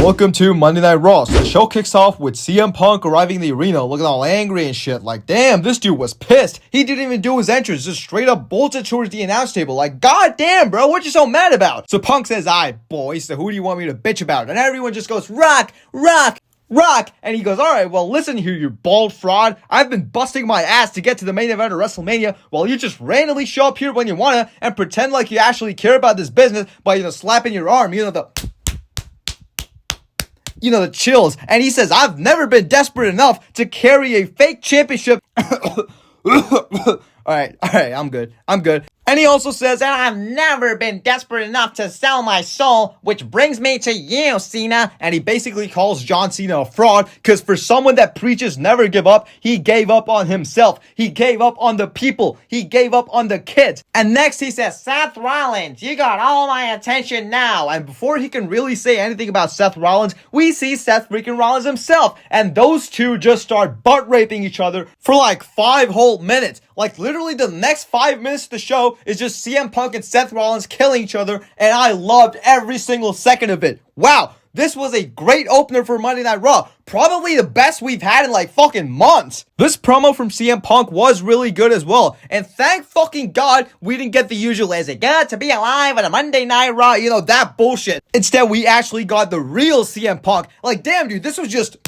Welcome to Monday Night Raw. So the show kicks off with CM Punk arriving in the arena looking all angry and shit. Like, damn, this dude was pissed. He didn't even do his entrance, just straight up bolted towards the announce table. Like, god damn, bro, what you so mad about? So Punk says, alright, boys, so who do you want me to bitch about? And everyone just goes, rock, rock, rock. And he goes, alright, well, listen here, you bald fraud. I've been busting my ass to get to the main event of WrestleMania while you just randomly show up here when you wanna and pretend like you actually care about this business by, slapping your arm, the chills. And he says, I've never been desperate enough to carry a fake championship. Alright, I'm good. And he also says, and I've never been desperate enough to sell my soul, which brings me to you, Cena. And he basically calls John Cena a fraud, because for someone that preaches never give up, he gave up on himself. He gave up on the people. He gave up on the kids. And next he says, Seth Rollins, you got all my attention now. And before he can really say anything about Seth Rollins, we see Seth freaking Rollins himself. And those two just start butt raping each other for like 5 whole minutes. Like, literally the next 5 minutes of the show is just CM Punk and Seth Rollins killing each other, and I loved every single second of it. Wow, this was a great opener for Monday Night Raw. Probably the best we've had in like fucking months. This promo from CM Punk was really good as well, and thank fucking God we didn't get the usual "is it good to be alive on a Monday Night Raw," that bullshit. Instead, we actually got the real CM Punk. Like, damn, dude, this was just...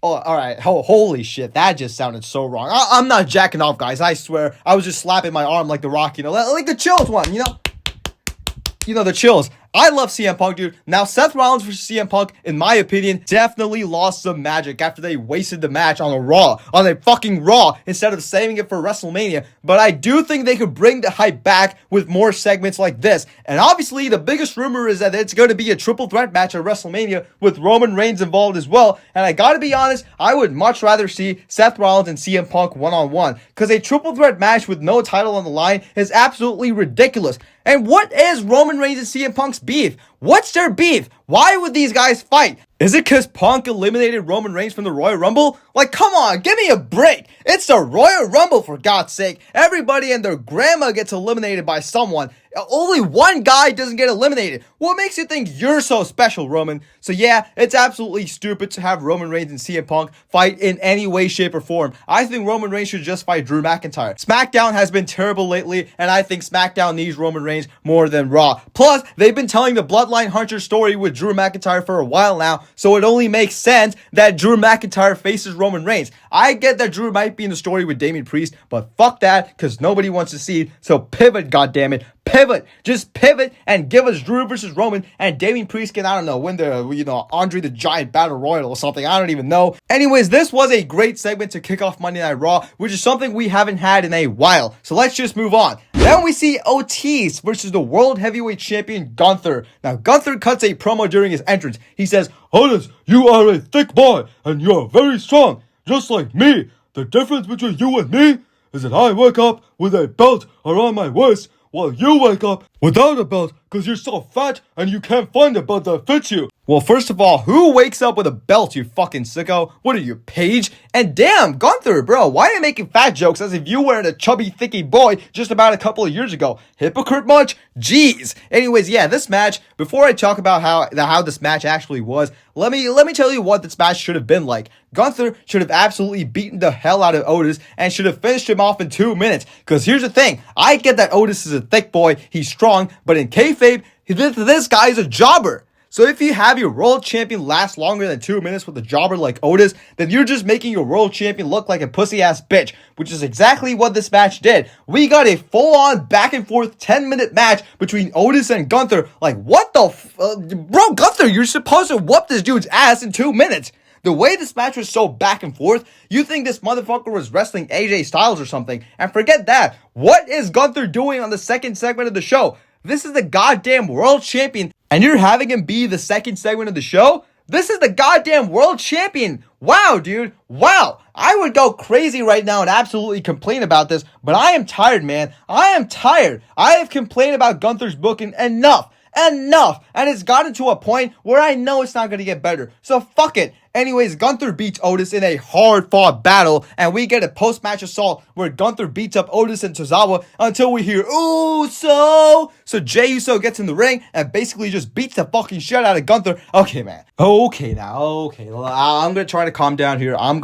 Oh, alright. Oh, holy shit. That just sounded so wrong. I'm not jacking off, guys. I swear. I was just slapping my arm like The Rock, like the chills one, the chills. I love CM Punk, dude. Now, Seth Rollins versus CM Punk, in my opinion, definitely lost some magic after they wasted the match on a fucking Raw, instead of saving it for WrestleMania. But I do think they could bring the hype back with more segments like this. And obviously, the biggest rumor is that it's going to be a triple threat match at WrestleMania with Roman Reigns involved as well. And I gotta be honest, I would much rather see Seth Rollins and CM Punk one-on-one, because a triple threat match with no title on the line is absolutely ridiculous. And what is Roman Reigns and CM Punk's beef? What's their beef? Why would these guys fight? Is it because Punk eliminated Roman Reigns from the Royal Rumble? Like, come on, give me a break. It's the Royal Rumble, for God's sake. Everybody and their grandma gets eliminated by someone. Only one guy doesn't get eliminated. What makes you think you're so special, Roman? So yeah, it's absolutely stupid to have Roman Reigns and CM Punk fight in any way, shape, or form. I think Roman Reigns should just fight Drew McIntyre. SmackDown has been terrible lately, and I think SmackDown needs Roman Reigns more than Raw. Plus, they've been telling the Bloodline Hunter story with Drew McIntyre for a while now, so it only makes sense that Drew McIntyre faces Roman Reigns. I get that Drew might be in the story with Damian Priest, but fuck that, because nobody wants to see it, so pivot, goddammit. Pivot, just pivot and give us Drew versus Roman, and Damian Priest can, I don't know, win the, Andre the Giant Battle Royal or something. I don't even know. Anyways, this was a great segment to kick off Monday Night Raw, which is something we haven't had in a while. So let's just move on. Then we see Otis versus the World Heavyweight Champion Gunther. Now, Gunther cuts a promo during his entrance. He says, Otis, you are a thick boy, and you are very strong, just like me. The difference between you and me is that I wake up with a belt around my waist, while you wake up without a belt because you're so fat and you can't find a belt that fits you. Well, first of all, who wakes up with a belt, you fucking sicko? What are you, Paige? And damn, Gunther, bro, why are you making fat jokes as if you weren't a chubby, thicky boy just about a couple of years ago? Hypocrite much? Jeez. Anyways, yeah, this match, before I talk about how this match actually was, let me tell you what this match should have been like. Gunther should have absolutely beaten the hell out of Otis and should have finished him off in 2 minutes. Because here's the thing, I get that Otis is a thick boy, he's strong, but in kayfabe, this guy is a jobber. So if you have your world champion last longer than 2 minutes with a jobber like Otis, then you're just making your world champion look like a pussy-ass bitch, which is exactly what this match did. We got a full-on back-and-forth 10-minute match between Otis and Gunther. Like, what the bro, Gunther, you're supposed to whoop this dude's ass in 2 minutes. The way this match was so back and forth, you think this motherfucker was wrestling AJ Styles or something. And forget that. What is Gunther doing on the second segment of the show? This is the goddamn world champion, and you're having him be the second segment of the show? This is the goddamn world champion. Wow, dude. Wow. I would go crazy right now and absolutely complain about this, but I am tired, man. I am tired. I have complained about Gunther's booking enough. And it's gotten to a point where I know it's not going to get better. So fuck it. Anyways, Gunther beats Otis in a hard-fought battle, and we get a post-match assault where Gunther beats up Otis and Tozawa until we hear Uso. So Jey Uso gets in the ring and basically just beats the fucking shit out of Gunther. Okay, man. Okay, now. Okay. I'm going to try to calm down here. I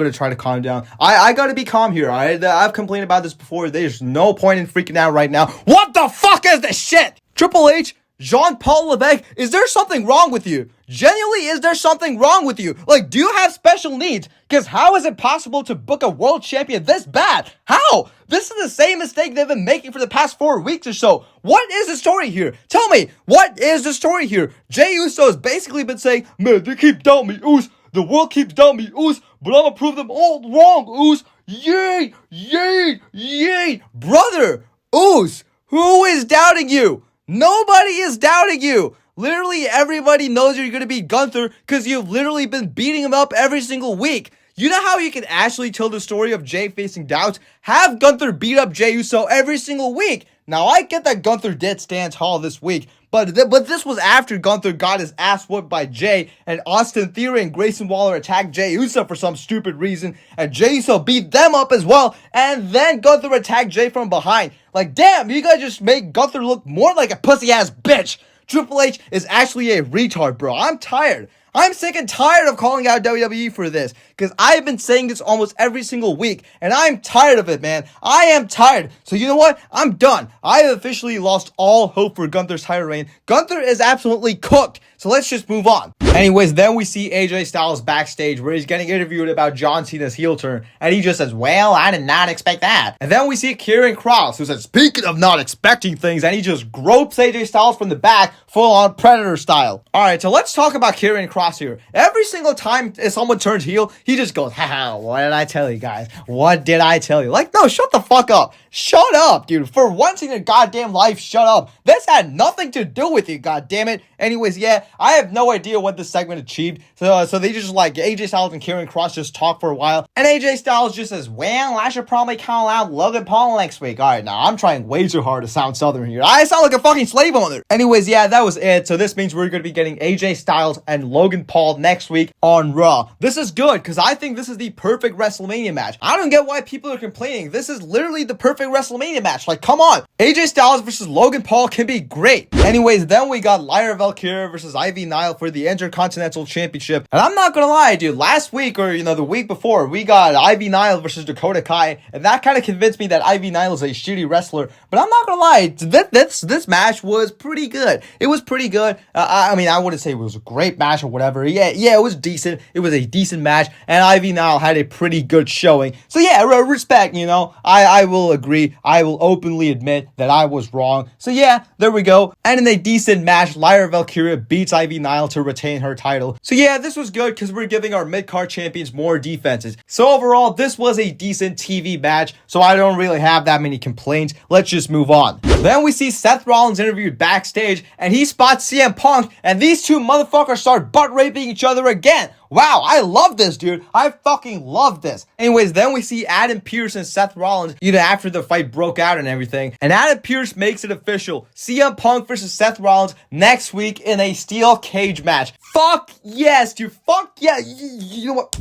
got to be calm here, all right? I've complained about this before. There's no point in freaking out right now. What the fuck is this shit? Triple H, Jean-Paul Levesque, is there something wrong with you? Genuinely, is there something wrong with you? Like, do you have special needs? Because how is it possible to book a world champion this bad? How? This is the same mistake they've been making for the past 4 weeks or so. What is the story here? Tell me, what is the story here? Jey Uso has basically been saying, man, they keep doubting me, Oos. The world keeps doubting me, Oos. But I'm gonna prove them all wrong, Oos. Yay, yay, yay. Brother, Oos, who is doubting you? Nobody is doubting you. Literally everybody knows you're going to beat Gunther because you've literally been beating him up every single week. You know how you can actually tell the story of Jey facing doubts? Have Gunther beat up Jey Uso every single week. Now, I get that Gunther did stand tall this week, but this was after Gunther got his ass whooped by Jey, and Austin Theory and Grayson Waller attacked Jey Uso for some stupid reason, and Jey Uso beat them up as well, and then Gunther attacked Jey from behind. Like, damn, you guys just make Gunther look more like a pussy-ass bitch. Triple H is actually a retard, bro. I'm tired. I'm sick and tired of calling out WWE for this, because I've been saying this almost every single week, and I'm tired of it, man. I am tired. So you know what? I'm done. I have officially lost all hope for Gunther's title reign. Gunther is absolutely cooked. So let's just move on. Anyways, then we see AJ Styles backstage where he's getting interviewed about John Cena's heel turn, and he just says, well, I did not expect that. And then we see Kieran Cross, who says, speaking of not expecting things, and he just gropes AJ Styles from the back, full on Predator style. Alright, so let's talk about Kieran Cross here. Every single time someone turns heel, he just goes, haha, what did I tell you guys? What did I tell you? Like, no, shut the fuck up. Shut up, dude. For once in your goddamn life, shut up. This had nothing to do with you, goddammit. Anyways, yeah, I have no idea what this segment achieved. So they just like AJ Styles and Kieran Cross just talk for a while. And AJ Styles just says, well, I should probably call out Logan Paul next week. Alright, now I'm trying way too hard to sound southern here. I sound like a fucking slave owner. Anyways, yeah, that was it. So this means we're going to be getting AJ Styles and Logan Paul next week on Raw. This is good because I think this is the perfect WrestleMania match. I don't get why people are complaining. This is literally the perfect WrestleMania match. Like, come on. AJ Styles versus Logan Paul can be great. Anyways, then we got Lyra Valkyria versus Ivy Nile for the Intercontinental Championship. And I'm not gonna lie, dude, last week or, the week before, we got Ivy Nile versus Dakota Kai, and that kind of convinced me that Ivy Nile is a shitty wrestler. But I'm not gonna lie, this match was pretty good. It was pretty good. I mean, I wouldn't say it was a great match or whatever. Yeah, it was decent. It was a decent match, and Ivy Nile had a pretty good showing. So yeah, respect, I will agree. I will openly admit that I was wrong. So yeah, there we go. And in a decent match, Lyra Valkyria beats Ivy Nile to retain her title. So yeah, this was good because we're giving our mid-card champions more defenses. So overall, this was a decent TV match, so I don't really have that many complaints. Let's just move on. Then we see Seth Rollins interviewed backstage, and he spots CM Punk, and these two motherfuckers start butt raping each other again. Wow, I love this, dude. I fucking love this. Anyways, then we see Adam Pearce and Seth Rollins, after the fight broke out and everything. And Adam Pearce makes it official. CM Punk versus Seth Rollins next week in a steel cage match. Fuck yes, dude. Fuck yeah. You know what?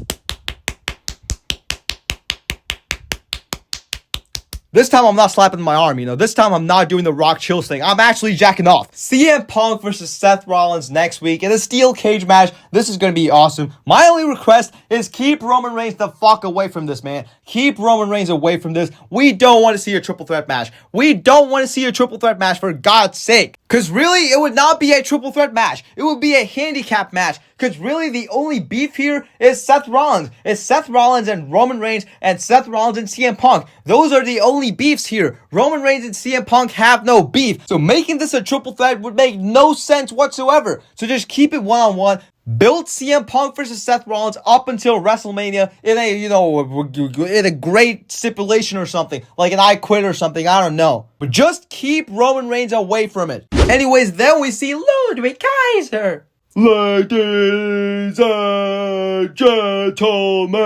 This time I'm not slapping my arm, This time I'm not doing the Rock Chills thing. I'm actually jacking off. CM Punk versus Seth Rollins next week in a steel cage match. This is going to be awesome. My only request is keep Roman Reigns the fuck away from this, man. Keep Roman Reigns away from this. We don't want to see a triple threat match. We don't want to see a triple threat match, for God's sake. Because really, it would not be a triple threat match. It would be a handicap match. Because really, the only beef here is Seth Rollins. It's Seth Rollins and Roman Reigns, and Seth Rollins and CM Punk. Those are the only beefs here. Roman Reigns and CM Punk have no beef. So making this a triple threat would make no sense whatsoever. So just keep it one-on-one. Build CM Punk versus Seth Rollins up until WrestleMania in a, in a great stipulation or something. Like an I Quit or something, I don't know. But just keep Roman Reigns away from it. Anyways, then we see Ludwig Kaiser. Ladies and gentlemen,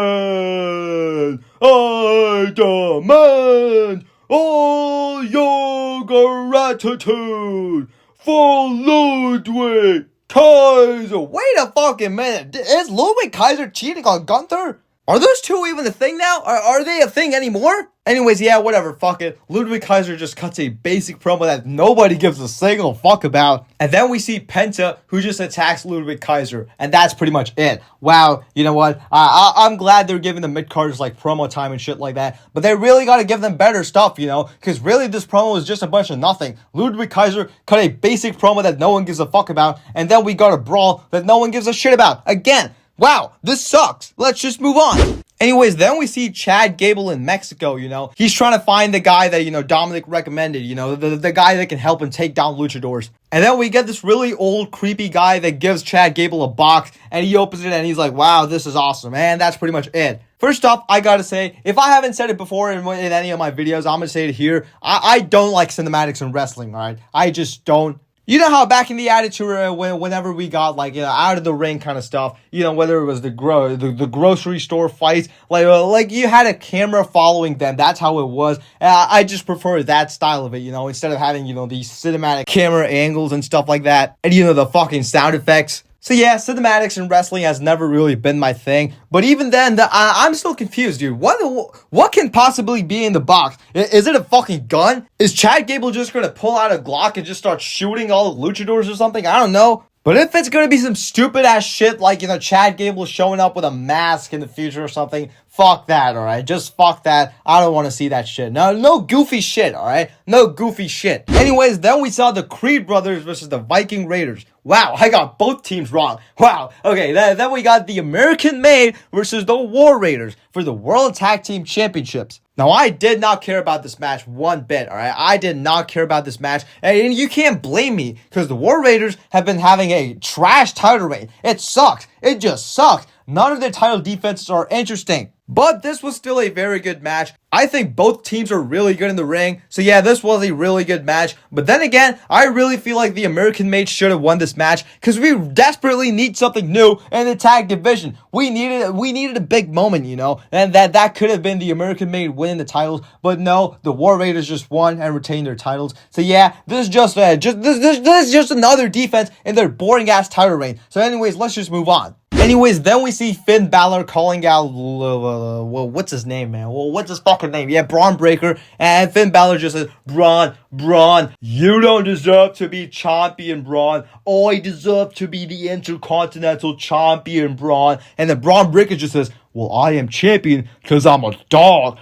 I demand all your gratitude for Ludwig Kaiser. Wait a fucking minute. Is Ludwig Kaiser cheating on Gunther? Are those two even a thing now? Are they a thing anymore? Anyways, yeah, whatever, fuck it. Ludwig Kaiser just cuts a basic promo that nobody gives a single fuck about. And then we see Penta, who just attacks Ludwig Kaiser. And that's pretty much it. Wow, you know what? I'm glad they're giving the mid-carders like promo time and shit like that. But they really gotta give them better stuff, you know? Because really this promo is just a bunch of nothing. Ludwig Kaiser cut a basic promo that no one gives a fuck about. And then we got a brawl that no one gives a shit about. Again, wow, this sucks. Let's just move on. Anyways, then we see Chad Gable in Mexico, you know. He's trying to find the guy that, you know, Dominic recommended, you know, the guy that can help him take down luchadors. And then we get this really old, creepy guy that gives Chad Gable a box, and he opens it, and he's like, wow, this is awesome. And that's pretty much it. First off, I gotta say, if I haven't said it before in any of my videos, I'm gonna say it here. I don't like cinematics in wrestling, all right? I just don't. You know how back in the Attitude Era, whenever we got, like, you know, out of the ring kind of stuff, you know, whether it was the grocery store fights, like you had a camera following them. That's how it was. I just prefer that style of it, you know, instead of having, you know, these cinematic camera angles and stuff like that. And, you know, the fucking sound effects. So yeah, cinematics in wrestling has never really been my thing. But even then, I'm still confused, dude. What can possibly be in the box? Is it a fucking gun? Is Chad Gable just gonna pull out a Glock and just start shooting all the luchadors or something? I don't know. But if it's gonna be some stupid ass shit like, you know, Chad Gable showing up with a mask in the future or something, fuck that, alright? Just fuck that. I don't want to see that shit. No goofy shit, alright? No goofy shit. Anyways, then we saw the Creed brothers versus the Viking Raiders. Wow, I got both teams wrong. Wow. Okay, then we got the American Made versus the War Raiders for the World Tag Team Championships. Now, I did not care about this match one bit, alright? I did not care about this match, and you can't blame me, because the War Raiders have been having a trash title reign. It sucks. It just sucks. None of their title defenses are interesting. But this was still a very good match. I think both teams are really good in the ring. So yeah, this was a really good match. But then again, I really feel like the American Made should have won this match because we desperately need something new in the tag division. We needed a big moment, you know, and that could have been the American Made winning the titles. But no, the War Raiders just won and retained their titles. So yeah, this is just another defense in their boring ass title reign. So anyways, let's just move on. Anyways, then we see Finn Balor calling out, what's his name, man? Well, what's his fucking name? Yeah, Braun Breaker. And Finn Balor just says, Braun, you don't deserve to be champion, Braun. I deserve to be the Intercontinental champion, Braun. And then Braun Breaker just says, well, I am champion because I'm a dog.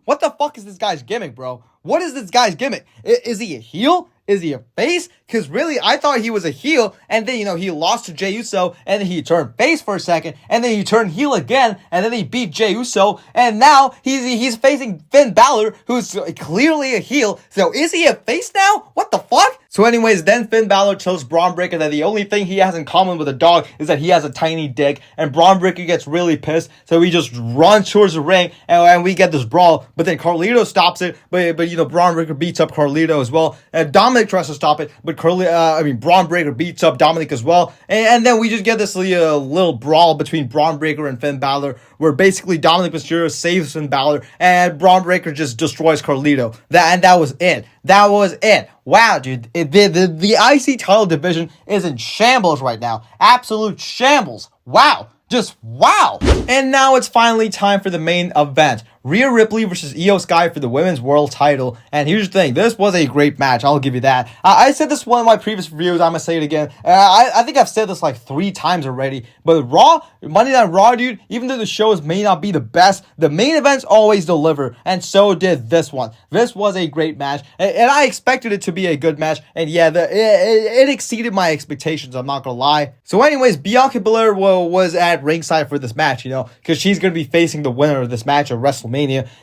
What the fuck is this guy's gimmick, bro? What is this guy's gimmick? Is he a heel? Is he a face? Because really, I thought he was a heel, and then, you know, he lost to Jey Uso, and then he turned face for a second, and then he turned heel again, and then he beat Jey Uso, and now he's facing Finn Balor, who's clearly a heel. So is he a face now? What the fuck? So anyways, then Finn Balor tells Braun Breaker that the only thing he has in common with a dog is that he has a tiny dick, and Braun Breaker gets really pissed, so he just runs towards the ring, and we get this brawl, but then Carlito stops it, but you know, Braun Breaker beats up Carlito as well, and Dominic tries to stop it, but Braun Breaker beats up Dominic as well, and then we just get this little brawl between Braun Breaker and Finn Balor, where basically Dominic Mysterio saves Finn Balor, and Braun Breaker just destroys Carlito. That was it. That was it. Wow, dude. The IC title division is in shambles right now. Absolute shambles. Wow. Just wow. And now it's finally time for the main event. Rhea Ripley versus Io Sky for the women's world title. And here's the thing, this was a great match, I'll give you that. I said this in one of my previous reviews, I'm gonna say it again. I think I've said this like 3 times already. But Raw, Monday Night Raw, dude, even though the shows may not be the best, the main events always deliver. And so did this one. This was a great match. And I expected it to be a good match. And yeah, it exceeded my expectations, I'm not gonna lie. So anyways, Bianca Belair was at ringside for this match, you know, because she's gonna be facing the winner of this match at WrestleMania.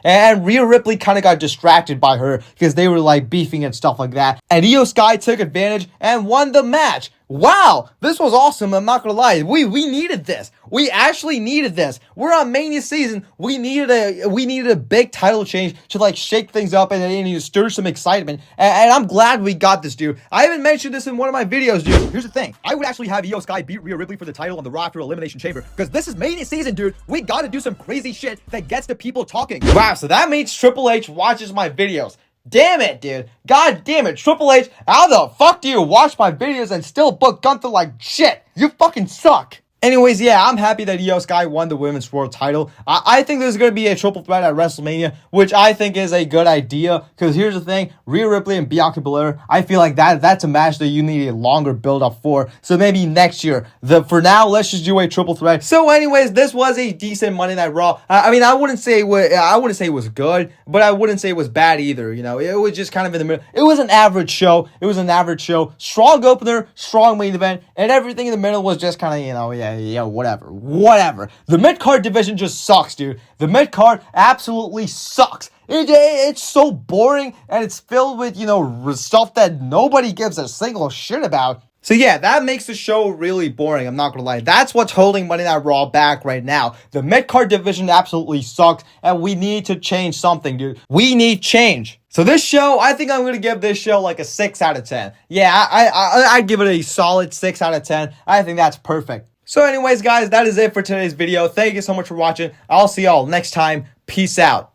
And Rhea Ripley kind of got distracted by her because they were like beefing and stuff like that. And Io Sky took advantage and won the match. Wow, this was awesome. I'm not gonna lie. We needed this. We actually needed this. We're on Mania season. We needed a big title change to like shake things up and stir some excitement. And I'm glad we got this, dude. I haven't mentioned this in one of my videos, dude. Here's the thing. I would actually have Io Sky beat Rhea Ripley for the title on the Raw after Elimination Chamber because this is Mania season, dude. We gotta do some crazy shit that gets the people talking. Wow, so that means Triple H watches my videos. damn it, dude. God damn it, Triple H. How the fuck do you watch my videos and still book Gunther like shit? You fucking suck. Anyways, yeah, I'm happy that Io Sky won the Women's World title. I think there's going to be a triple threat at WrestleMania, which I think is a good idea. Because here's the thing, Rhea Ripley and Bianca Belair, I feel like that's a match that you need a longer build-up for. So maybe next year. For now, let's just do a triple threat. So anyways, this was a decent Monday Night Raw. I mean, I wouldn't say it was good, but I wouldn't say it was bad either. You know, it was just kind of in the middle. It was an average show. Strong opener, strong main event, and everything in the middle was just kind of, you know, yeah, whatever. The mid-card division just sucks, dude. The mid-card absolutely sucks. It's so boring, and it's filled with, you know, stuff that nobody gives a single shit about. So yeah, that makes the show really boring, I'm not gonna lie. That's what's holding Monday Night Raw back right now. The mid-card division absolutely sucks, and we need to change something, dude. We need change. So this show, I think I'm going to give this show like a 6 out of 10. Yeah, I'd give it a solid 6 out of 10. I think that's perfect. So anyways, guys, that is it for today's video. Thank you so much for watching. I'll see y'all next time. Peace out.